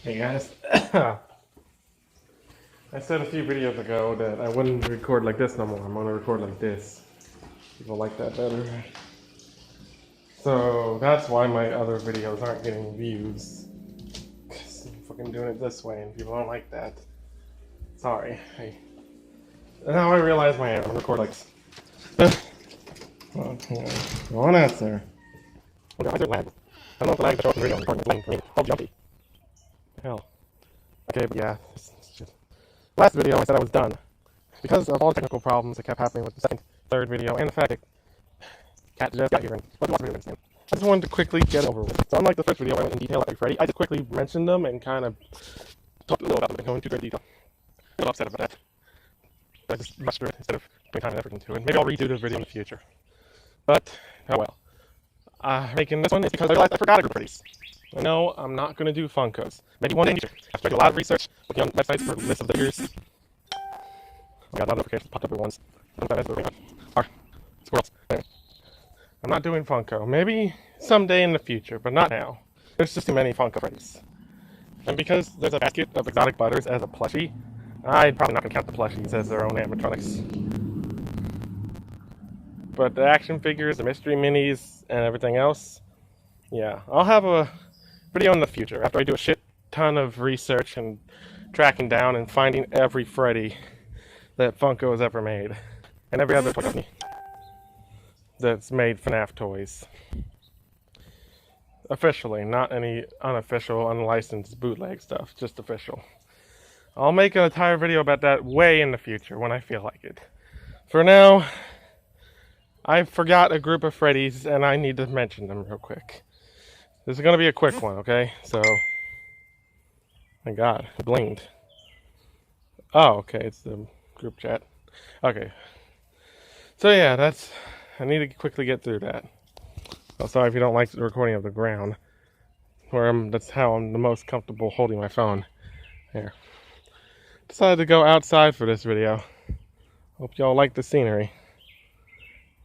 Hey guys, I said a few videos ago that I wouldn't record like this no more. I'm gonna record like this. People like that better. So that's why my other videos aren't getting views. 'Cause I'm fucking doing it this way and people don't like that. Sorry. Now I realize my error. I'm record like this. Go on answer. Why is it lag? I don't know if the lag is showing the video. I'm recording the lane for me. Oh, jumpy. Hell. Okay, but yeah. It's just... Last video I said I was done. Because of all the technical problems that kept happening with the second, third video, and the fact that Cat just got here and wasn't watching videos again. I just wanted to quickly get over with. So unlike the first video I went in detail about Freddy, I just quickly mentioned them and kind of talked a little about them and go into great detail. I'm a little upset about that. I just rushed through it instead of putting time and effort into it. Maybe I'll redo this video in the future. But, oh well. Making this one is because I realized I forgot a group of these. I know I'm not going to do Funkos. Maybe one day in the future. I've tried to do a lot of research, looking on websites for lists of figures. I got a lot of notifications popped up at once. Squirrels. Anyway. I'm not doing Funko. Maybe someday in the future, but not now. There's just too many Funko Freddys. And because there's a basket of exotic butters as a plushie, I'm probably not going to count the plushies as their own animatronics. But the action figures, the mystery minis, and everything else, yeah. I'll have a video in the future after I do a shit ton of research and tracking down and finding every Freddy that Funko has ever made. And every other toy company that's made FNAF toys. Officially, not any unofficial, unlicensed bootleg stuff, just official. I'll make an entire video about that way in the future when I feel like it. For now, I forgot a group of Freddys and I need to mention them real quick. This is going to be a quick one, okay? So, my God, it blinked. Oh, okay, it's the group chat. Okay. So yeah, I need to quickly get through that. Oh, sorry if you don't like the recording of the ground. That's how I'm the most comfortable holding my phone. Here. Decided to go outside for this video. Hope y'all like the scenery.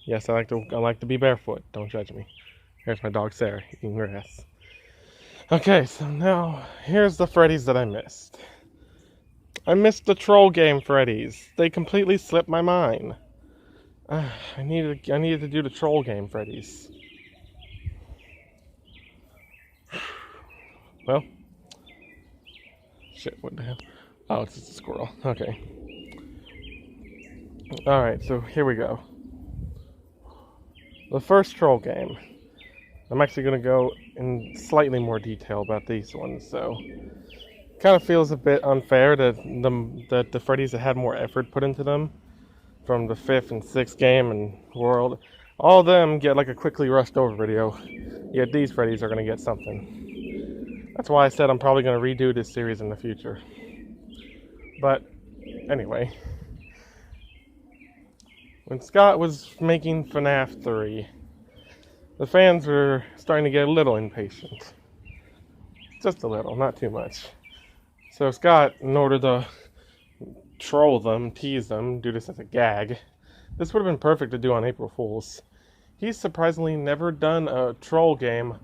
Yes, I like to be barefoot. Don't judge me. Here's my dog Sarah eating grass. Okay, so now here's the Freddys that I missed. I missed the troll game Freddys. They completely slipped my mind. I needed to do the troll game Freddys. Well, shit, what the hell? Oh, it's just a squirrel. Okay. Alright, so here we go. The first troll game. I'm actually going to go in slightly more detail about these ones, so kind of feels a bit unfair that the Freddys that had more effort put into them from the 5th and 6th game and world, all of them get like a quickly rushed over video, yet these Freddys are going to get something. That's why I said I'm probably going to redo this series in the future. But anyway, when Scott was making FNAF 3, the fans were starting to get a little impatient. Just a little, not too much. So Scott, in order to troll them, tease them, do this as a gag, this would have been perfect to do on April Fool's. He's surprisingly never done a troll game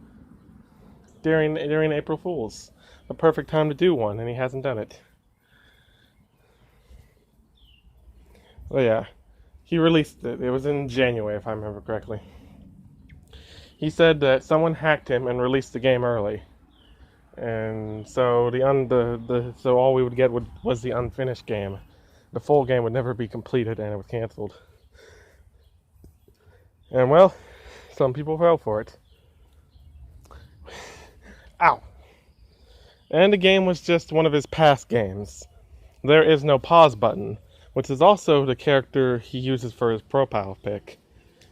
during April Fool's. A perfect time to do one, and he hasn't done it. Oh yeah, he released it. It was in January, if I remember correctly. He said that someone hacked him and released the game early, and so so all we would get was the unfinished game. The full game would never be completed, and it was canceled. And well, some people fell for it. Ow! And the game was just one of his past games. There is no pause button, which is also the character he uses for his profile pic.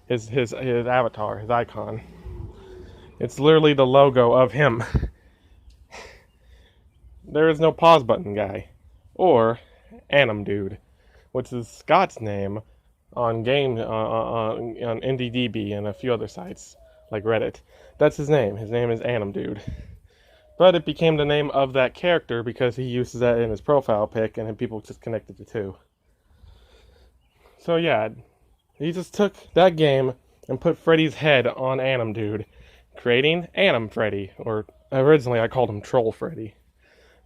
His avatar, his icon. It's literally the logo of him. There is no pause button guy. Or Anim Dude, which is Scott's name on IndieDB and a few other sites like Reddit. That's his name. His name is Anim Dude. But it became the name of that character because he uses that in his profile pic and people just connected the two. So yeah, he just took that game and put Freddy's head on Anim Dude, creating Anim Freddy, or originally I called him Troll Freddy.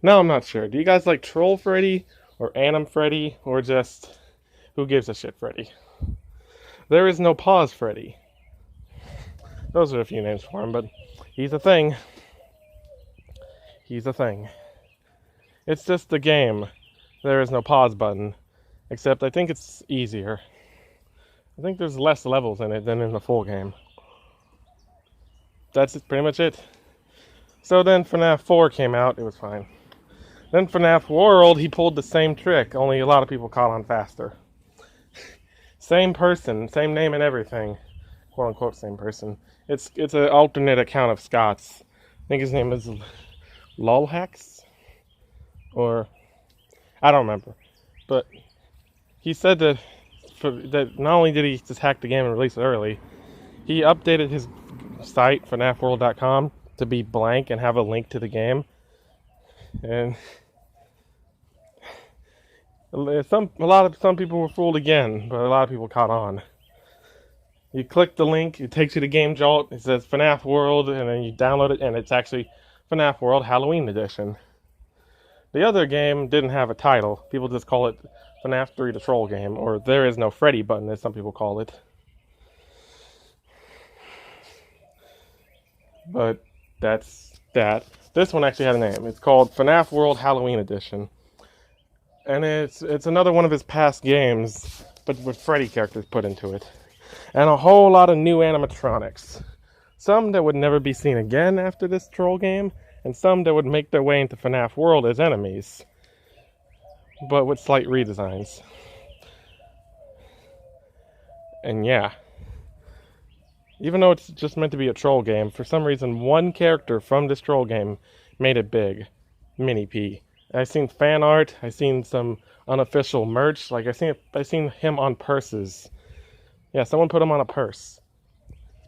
Now I'm not sure. Do you guys like Troll Freddy or Anim Freddy or just who gives a shit Freddy? There is no pause Freddy. Those are a few names for him, but he's a thing. He's a thing. It's just a game. There is no pause button, except I think it's easier. I think there's less levels in it than in the full game. That's pretty much it. So then FNAF 4 came out, it was fine. Then FNAF World, he pulled the same trick, only a lot of people caught on faster. Same person, same name and everything. Quote unquote same person. It's an alternate account of Scott's. I think his name is Lolhax? Or I don't remember. But he said that not only did he just hack the game and release it early, he updated his site, FNAFworld.com, to be blank and have a link to the game. And some people were fooled again, but a lot of people caught on. You click the link, it takes you to Game Jolt, it says FNAF World, and then you download it, and it's actually FNAF World Halloween Edition. The other game didn't have a title. People just call it FNAF 3 The Troll Game, or There Is No Freddy Button, as some people call it. But that's that. This one actually had a name. It's called FNAF World Halloween Edition. And it's another one of his past games, but with Freddy characters put into it. And a whole lot of new animatronics. Some that would never be seen again after this troll game, and some that would make their way into FNAF World as enemies, but with slight redesigns. And yeah, even though it's just meant to be a troll game, for some reason one character from this troll game made it big. Mini P. I've seen fan art, I've seen some unofficial merch, like I've seen him on purses. Yeah, someone put him on a purse.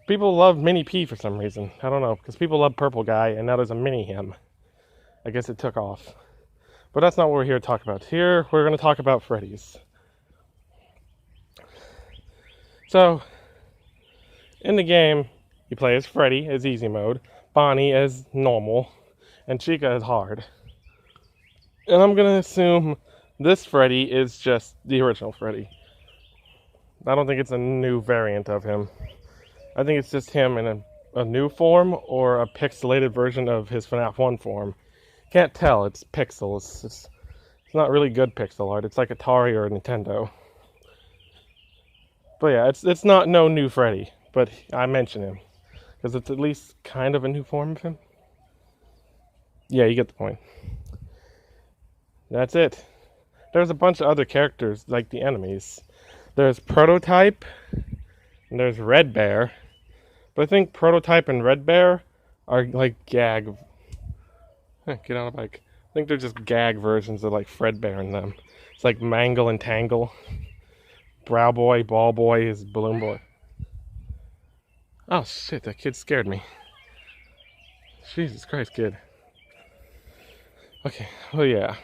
People love Mini P for some reason. I don't know, because people love Purple Guy, and now there's a mini him. I guess it took off. But that's not what we're here to talk about. Here, we're going to talk about Freddy's. So, in the game, you play as Freddy as easy mode, Bonnie as normal, and Chica as hard. And I'm going to assume this Freddy is just the original Freddy. I don't think it's a new variant of him. I think it's just him in a new form or a pixelated version of his FNAF 1 form. Can't tell, it's pixels. It's not really good pixel art. It's like Atari or Nintendo. But yeah, it's not no new Freddy, but I mention him because it's at least kind of a new form of him. Yeah, you get the point. That's it. There's a bunch of other characters like the enemies. There's Prototype, and there's Red Bear. But I think Prototype and Red Bear are like gag. Get on a bike. I think they're just gag versions of like Fredbear and them. It's like Mangle and Tangle. Brow Boy, Ball Boy is Balloon Boy. Oh shit, that kid scared me. Jesus Christ, kid. Okay, well yeah.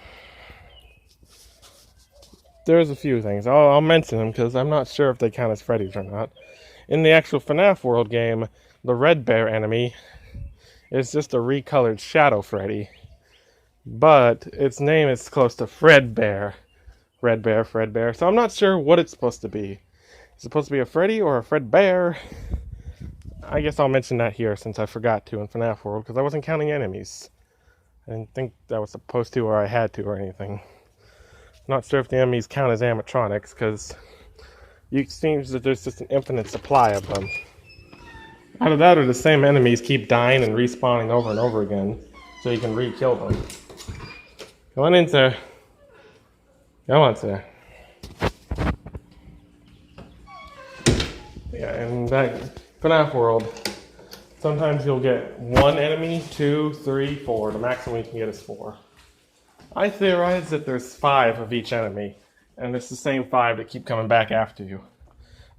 There's a few things. I'll mention them because I'm not sure if they count as Freddy's or not. In the actual FNAF World game, the Red Bear enemy is just a recolored Shadow Freddy. But its name is close to Fredbear. Red Bear, Fredbear. So I'm not sure what it's supposed to be. Is it supposed to be a Freddy or a Fredbear? I guess I'll mention that here since I forgot to in FNAF World because I wasn't counting enemies. I didn't think I was supposed to or I had to or anything. Not sure if the enemies count as animatronics because it seems that there's just an infinite supply of them. Either that or the same enemies keep dying and respawning over and over again so you can re-kill them. Come on in, sir. Come on, sir. Yeah, in that FNAF World, sometimes you'll get one enemy, 2, 3, 4. The maximum you can get is 4. I theorize that there's 5 of each enemy, and it's the same 5 that keep coming back after you.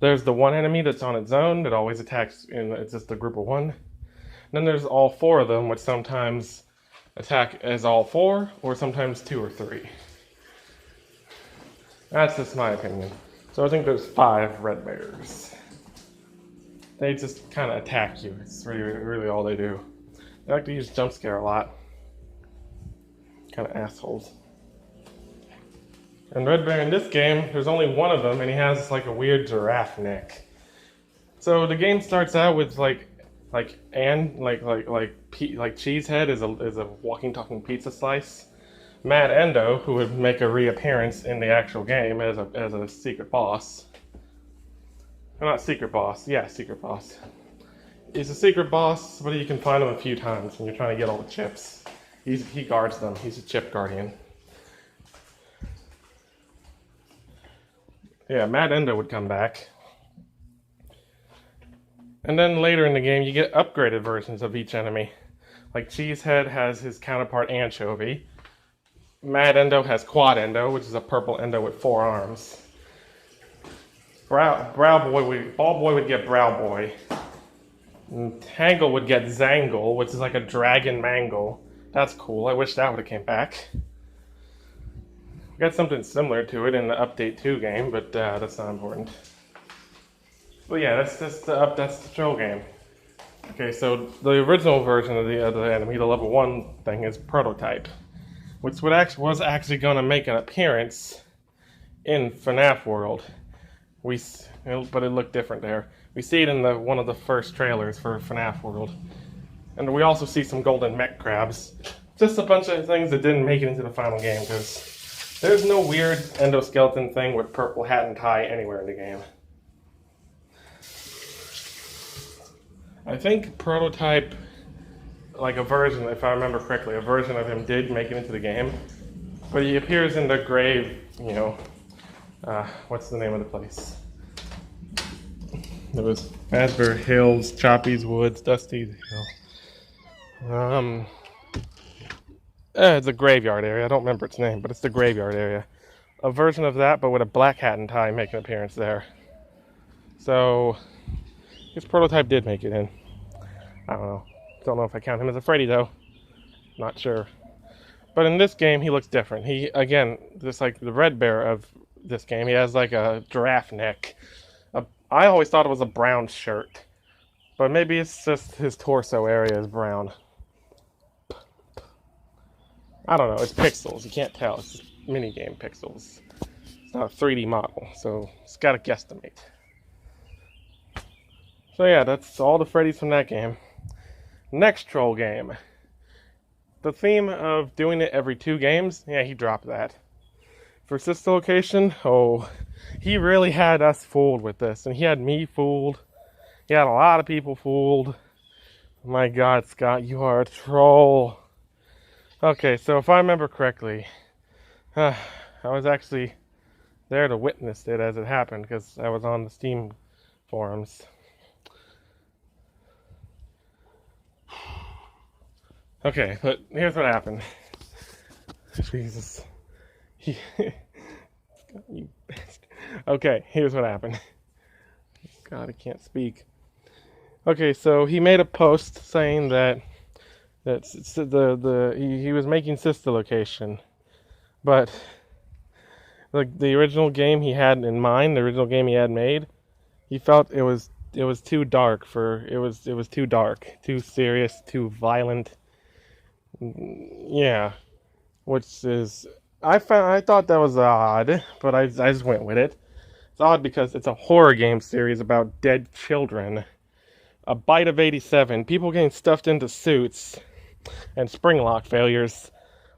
There's the one enemy that's on its own that always attacks, and it's just a group of 1. And then there's all 4 of them, which sometimes attack as all 4, or sometimes 2 or 3. That's just my opinion. So I think there's 5 Red Bears. They just kind of attack you. It's really all they do. They like to use jump scare a lot. Kind of assholes. And Red Bear in this game, there's only one of them, and he has like a weird giraffe neck. So the game starts out with like Cheesehead is a walking talking pizza slice. Mad Endo, who would make a reappearance in the actual game as a secret boss. Well, not secret boss, yeah, secret boss. He's a secret boss, but you can find him a few times when you're trying to get all the chips. He guards them. He's a chip guardian. Yeah, Mad Endo would come back. And then later in the game, you get upgraded versions of each enemy. Like Cheesehead has his counterpart Anchovy. Mad Endo has Quad Endo, which is a purple Endo with 4 arms. Ball Boy would get Brow Boy. And Tangle would get Zangle, which is like a dragon mangle. That's cool. I wish that would have came back. We got something similar to it in the Update 2 game, but that's not important. But yeah, that's the troll game. Okay, so the original version of the enemy, the level 1 thing, is Prototype, which was actually going to make an appearance in FNAF World. But it looked different there. We see it in one of the first trailers for FNAF World. And we also see some golden mech crabs. Just a bunch of things that didn't make it into the final game, because there's no weird endoskeleton thing with purple hat and tie anywhere in the game. I think Prototype, like a version, if I remember correctly, a version of him did make it into the game. But he appears in the grave, what's the name of the place? It was Asbury Hills, Choppy's Woods, Dusty's Hill. It's a graveyard area. I don't remember its name, but it's the graveyard area. A version of that, but with a black hat and tie, make an appearance there. So, his Prototype did make it in. I don't know. Don't know if I count him as a Freddy, though. Not sure. But in this game, he looks different. He, again, just like the Red Bear of this game, he has like a giraffe neck. I always thought it was a brown shirt. But maybe it's just his torso area is brown. I don't know. It's pixels. You can't tell. It's just minigame pixels. It's not a 3D model, so it's got to guesstimate. So yeah, that's all the Freddys from that game. Next troll game. The theme of doing it every 2 games, yeah, he dropped that. For Sister Location, he really had us fooled with this, and he had me fooled. He had a lot of people fooled. My God, Scott, you are a troll. Okay, so if I remember correctly, I was actually there to witness it as it happened, because I was on the Steam forums. Okay, but here's what happened. Jesus. You bastard. Okay, here's what happened. God, I can't speak. Okay, so he made a post saying that he was making Sister Location, but the original game he had in mind, the original game he had made, he felt it was too dark it was too dark, too serious, too violent. Yeah, which is I thought that was odd, but I just went with it. It's odd because it's a horror game series about dead children. A bite of 87, people getting stuffed into suits, and spring lock failures.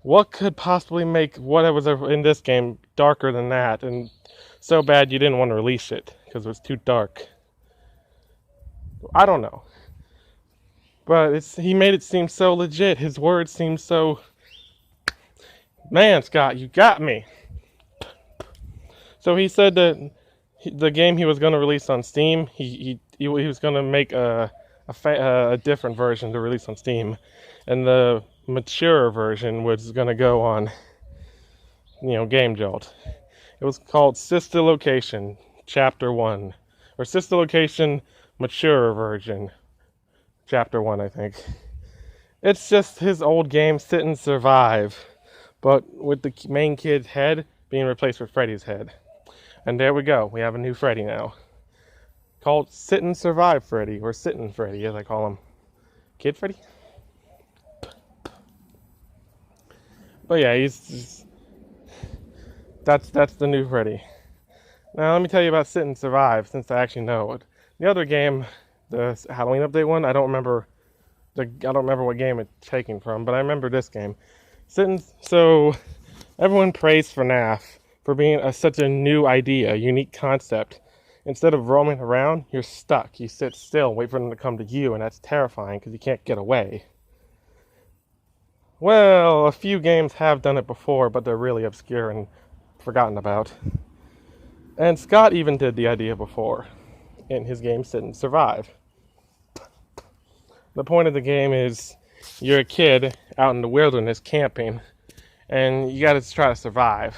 What could possibly make what was in this game darker than that, and so bad you didn't want to release it because it was too dark? I don't know. But he made it seem so legit. His words seemed so... Man, Scott, you got me. So he said that the game he was going to release on Steam, he was going to make a different version to release on Steam. And the mature version was going to go on, Game Jolt. It was called Sister Location, Chapter 1. Or Sister Location, Mature Version. Chapter 1, I think. It's just his old game, Sit and Survive, but with the main kid's head being replaced with Freddy's head. And there we go. We have a new Freddy now. Called Sit and Survive Freddy, or Sittin' Freddy, as I call him. Kid Freddy? But yeah, that's the new Freddy. Now let me tell you about Sit and Survive, since I actually know it. The other game, the Halloween update one, I don't remember what game it's taken from, but I remember this game. So everyone praised FNAF for being such a new idea, unique concept. Instead of roaming around, you're stuck. You sit still, wait for them to come to you, and that's terrifying because you can't get away. Well, a few games have done it before, but they're really obscure and forgotten about. And Scott even did the idea before in his game Sit and Survive. The point of the game is you're a kid out in the wilderness camping, and you gotta try to survive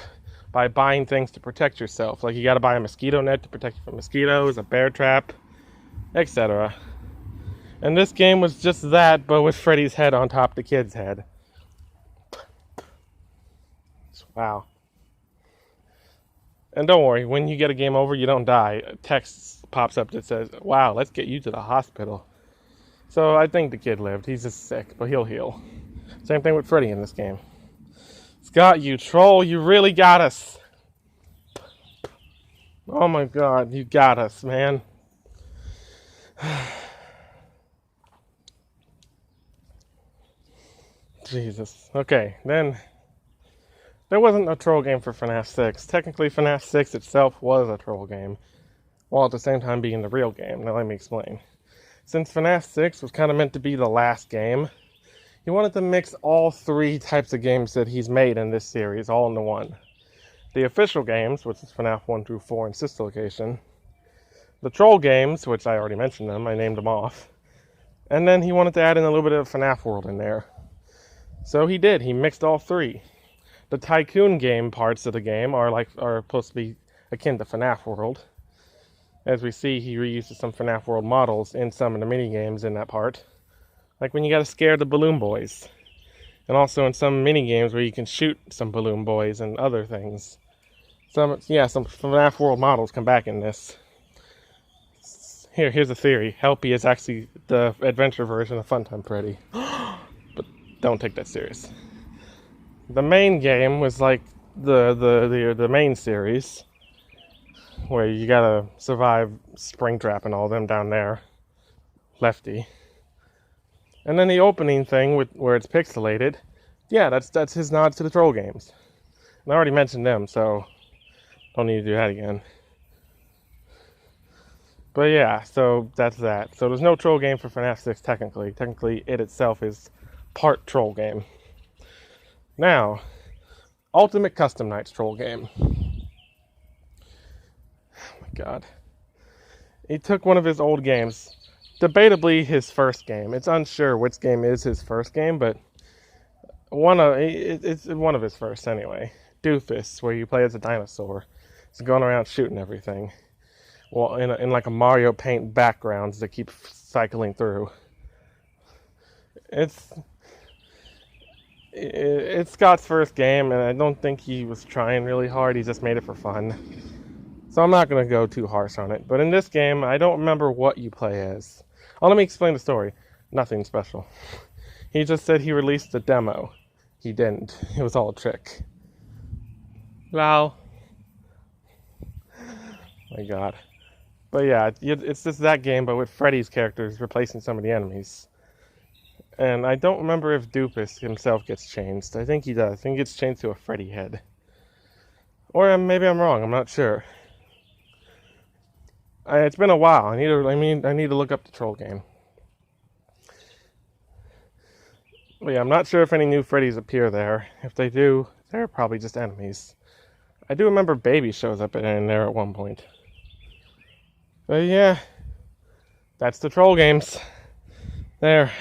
by buying things to protect yourself. Like you gotta buy a mosquito net to protect you from mosquitoes, a bear trap, etc. And this game was just that, but with Freddy's head on top of the kid's head. Wow. And don't worry, when you get a game over, you don't die. A text pops up that says, wow, let's get you to the hospital. So I think the kid lived. He's just sick, but he'll heal. Same thing with Freddy in this game. Scott, you troll, you really got us. Oh my god, you got us, man. Jesus. Okay, then there wasn't a troll game for FNAF 6. Technically, FNAF 6 itself was a troll game, while at the same time being the real game. Now let me explain. Since FNAF 6 was kind of meant to be the last game, he wanted to mix all three types of games that he's made in this series all into one. The official games, which is FNAF 1 through 4 and Sister Location. The troll games, which I already mentioned them, I named them off. And then he wanted to add in a little bit of FNAF World in there. So he did, he mixed all three. The Tycoon game parts of the game are supposed to be akin to FNAF World. As we see, he reuses some FNAF World models in some of the mini games in that part. Like when you gotta scare the balloon boys. And also in some mini games where you can shoot some balloon boys and other things. Some FNAF World models come back in this. Here's a theory. Helpy is actually the adventure version of Funtime Freddy. But don't take that serious. The main game was like the main series, where you gotta survive Springtrap and all them down there. Lefty. And then the opening thing where it's pixelated, yeah, that's his nods to the troll games. And I already mentioned them, so don't need to do that again. But yeah, so that's that. So there's no troll game for FNAF 6 technically. Technically, it itself is part troll game. Now, Ultimate Custom Nights troll game. Oh my god. He took one of his old games, debatably his first game. It's unsure which game is his first game, but it's one of his first anyway. Doofus, where you play as a dinosaur. It's going around shooting everything. Well, in like a Mario Paint backgrounds that keep cycling through. It's Scott's first game, and I don't think he was trying really hard. He just made it for fun. So I'm not going to go too harsh on it. But in this game, I don't remember what you play as. Oh, let me explain the story. Nothing special. He just said he released a demo. He didn't. It was all a trick. Wow. My god. But yeah, it's just that game, but with Freddy's characters replacing some of the enemies. And I don't remember if Doofus himself gets changed. I think he does. I think he gets changed to a Freddy head. Or maybe I'm wrong. I'm not sure. It's been a while. I need to look up the troll game. But yeah, I'm not sure if any new Freddys appear there. If they do, they're probably just enemies. I do remember Baby shows up in there at one point. But yeah, that's the troll games. There.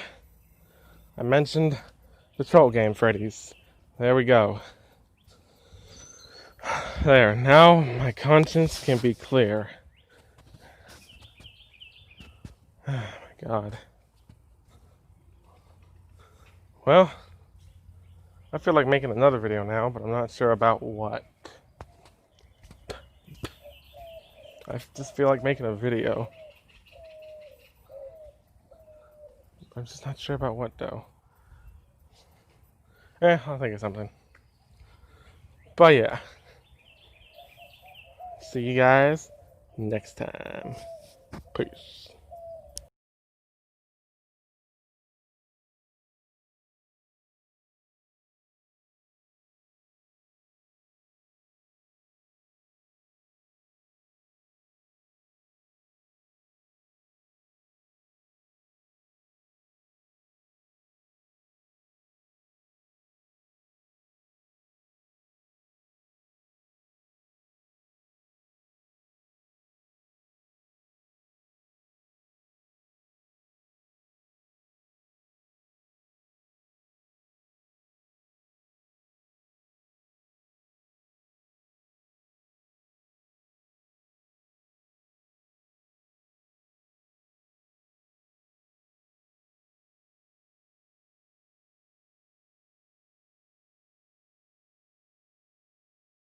I mentioned the troll game Freddy's. There we go. There. Now my conscience can be clear. Oh my god. Well, I feel like making another video now, but I'm not sure about what. I just feel like making a video. I'm just not sure about what though. I'll think of something. But yeah. See you guys next time. Peace.